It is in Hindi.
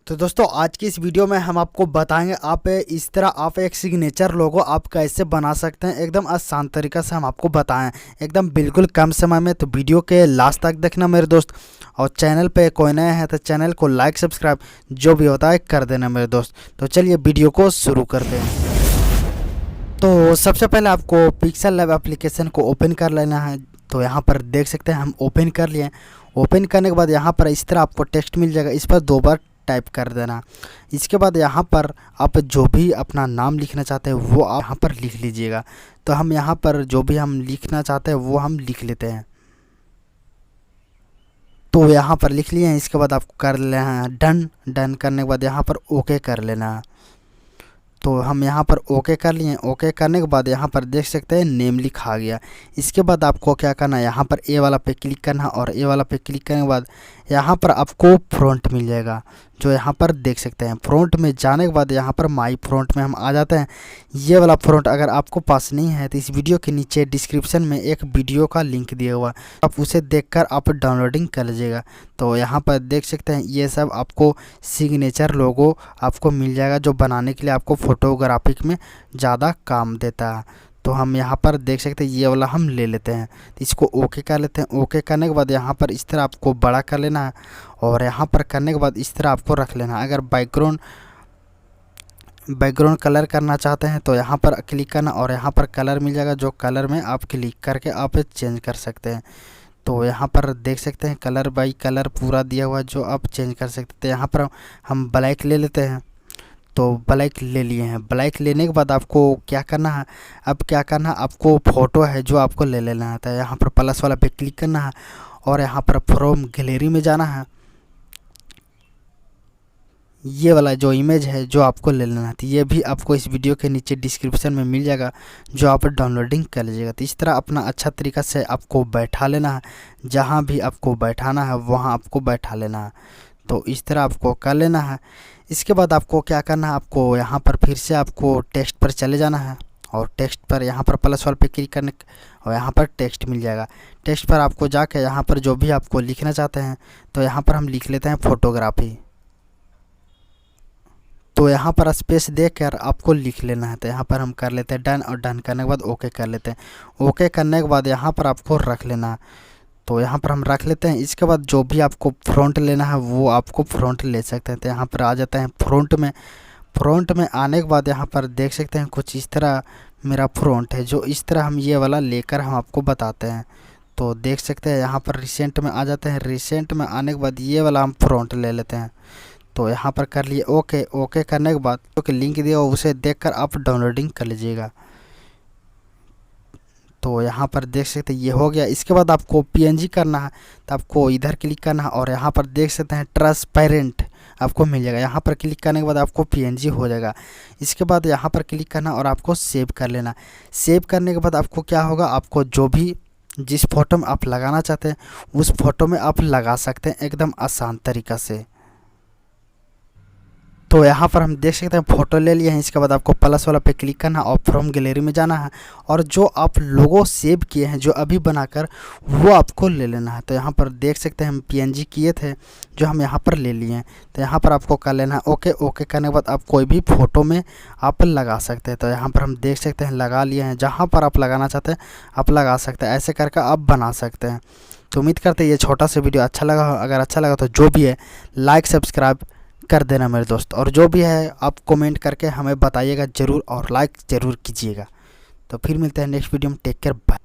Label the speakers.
Speaker 1: तो दोस्तों आज की इस वीडियो में हम आपको बताएंगे आप इस तरह आप एक सिग्नेचर लोगो आप कैसे बना सकते हैं। एकदम आसान तरीका से हम आपको बताएं, एकदम बिल्कुल कम समय में। तो वीडियो के लास्ट तक देखना मेरे दोस्त, और चैनल पे कोई नया है तो चैनल को लाइक सब्सक्राइब जो भी होता है कर देना मेरे दोस्त। तो चलिए वीडियो को शुरू करते हैं। तो सबसे पहले आपको पिक्सेलैब एप्लीकेशन को ओपन कर लेना है। तो यहाँ पर देख सकते हैं हम ओपन कर लिए। ओपन करने के बाद यहाँ पर इस तरह आपको टेक्स्ट मिल जाएगा, इस पर 2 बार टाइप कर देना। इसके बाद यहाँ पर आप जो भी अपना नाम लिखना चाहते हैं वो आप यहाँ पर लिख लीजिएगा। तो हम यहाँ पर जो भी हम लिखना चाहते हैं वो हम लिख लेते हैं। तो यहाँ पर लिख लिए हैं। इसके बाद आपको कर लेना है डन। डन करने के बाद यहाँ पर ओके कर लेना है। तो हम यहाँ पर ओके कर लिए। ओके करने के बाद यहाँ पर देख सकते हैं नेम लिखा गया। इसके बाद आपको क्या करना है, यहाँ पर ए वाला पे क्लिक करना है, और ए वाला पे क्लिक करने के बाद यहाँ पर आपको फ्रंट मिल जाएगा, जो यहाँ पर देख सकते हैं। फ्रंट में जाने के बाद यहाँ पर माई फ्रंट में हम आ जाते हैं। ये वाला फ्रंट अगर आपको पास नहीं है तो इस वीडियो के नीचे डिस्क्रिप्शन में एक वीडियो का लिंक दिया हुआ है, आप उसे देखकर आप डाउनलोडिंग कर लीजिएगा। तो यहाँ पर देख सकते हैं ये सब आपको सिग्नेचर लोगो आपको मिल जाएगा, जो बनाने के लिए आपको फोटोग्राफिक में ज़्यादा काम देता है। तो हम यहाँ पर देख सकते हैं ये वाला हम ले लेते हैं। तो इसको ओके कर लेते हैं। ओके करने के बाद यहाँ पर इस तरह आपको बड़ा कर लेना है, और यहाँ पर करने के बाद इस तरह आपको रख लेना है। अगर बैकग्राउंड कलर करना चाहते हैं तो यहाँ पर क्लिक करना, और यहाँ पर कलर मिल जाएगा, जो कलर में आप क्लिक करके आप चेंज कर सकते हैं। तो यहाँ पर देख सकते हैं कलर बाई कलर पूरा दिया हुआ है, जो आप चेंज कर सकते हैं। तो यहाँ पर हम ब्लैक ले लेते हैं। तो ब्लैक ले लिए हैं। ब्लैक लेने के बाद आपको क्या करना है, अब क्या करना है, आपको फ़ोटो है जो आपको ले लेना है। तो यहाँ पर प्लस वाला पे क्लिक करना है, और यहाँ पर फ्रॉम गैलरी में जाना है। ये वाला जो इमेज है जो आपको ले लेना है, तो ये भी आपको इस वीडियो के नीचे डिस्क्रिप्शन में मिल जाएगा, जो आप डाउनलोडिंग कर लीजिएगा। तो इस तरह अपना अच्छा तरीका से आपको बैठा लेना है। जहाँ भी आपको बैठाना है वहाँ आपको बैठा लेना है। तो इस तरह आपको कर लेना है। इसके बाद आपको क्या करना है, आपको यहाँ पर फिर से आपको टेक्स्ट पर चले जाना है, और टेक्स्ट पर यहाँ पर प्लस वाले पे क्लिक करने, और यहाँ पर टेक्स्ट मिल जाएगा। टेक्स्ट पर आपको जाके यहाँ पर जो भी आपको लिखना चाहते हैं, तो यहाँ पर हम लिख लेते हैं फोटोग्राफी। तो यहाँ पर स्पेस देकर आपको लिख लेना है। तो यहाँ पर हम कर लेते हैं डन, और डन करने के बाद ओके कर लेते हैं। ओके करने के बाद यहाँ पर आपको रख लेना है। तो यहाँ पर हम रख लेते हैं। इसके बाद जो भी आपको फ्रंट लेना है वो आपको फ्रंट ले सकते हैं। तो यहाँ पर आ जाते हैं फ्रंट में। फ्रंट में आने के बाद यहाँ पर देख सकते हैं कुछ इस तरह मेरा फ्रंट है, जो इस तरह हम ये वाला लेकर हम आपको बताते हैं। तो देख सकते हैं यहाँ पर रिसेंट में आ जाते हैं। रिसेंट में आने के बाद ये वाला हम फ्रंट ले लेते हैं। तो यहाँ पर कर लिए ओके। ओके करने के बाद जो लिंक दिया उसे देखकर आप डाउनलोडिंग कर लीजिएगा। तो यहाँ पर देख सकते हैं ये हो गया। इसके बाद आपको पीएनजी करना है, तो आपको इधर क्लिक करना है, और यहाँ पर देख सकते हैं ट्रांसपेरेंट आपको मिल जाएगा। यहाँ पर क्लिक करने के बाद आपको पीएनजी हो जाएगा। इसके बाद यहाँ पर क्लिक करना और आपको सेव कर लेना। सेव करने के बाद आपको क्या होगा, आपको जो भी जिस फोटो में आप लगाना चाहते हैं उस फोटो में आप लगा सकते हैं एकदम आसान तरीक़ा से। तो यहाँ पर हम देख सकते हैं फ़ोटो ले लिए हैं। इसके बाद आपको प्लस वाला पे क्लिक करना और फ्रॉम गैलरी में जाना है, और जो आप लोगो सेव किए हैं जो अभी बनाकर वो आपको ले लेना है। तो यहाँ पर देख सकते हैं हम पीएनजी किए थे जो हम यहाँ पर ले लिए हैं। तो यहाँ पर आपको कर लेना है ओके। ओके करने के बाद आप कोई भी फ़ोटो में आप लगा सकते हैं। तो यहाँ पर हम देख सकते हैं लगा लिए हैं। जहाँ पर आप लगाना चाहते हैं आप लगा सकते हैं। ऐसे करके आप बना सकते हैं। तो उम्मीद करते हैं ये छोटा सा वीडियो अच्छा लगा हो। अगर अच्छा लगा तो जो भी है लाइक सब्सक्राइब कर देना मेरे दोस्त, और जो भी है आप कमेंट करके हमें बताइएगा ज़रूर, और लाइक ज़रूर कीजिएगा। तो फिर मिलते हैं नेक्स्ट वीडियो में। Take care, bye.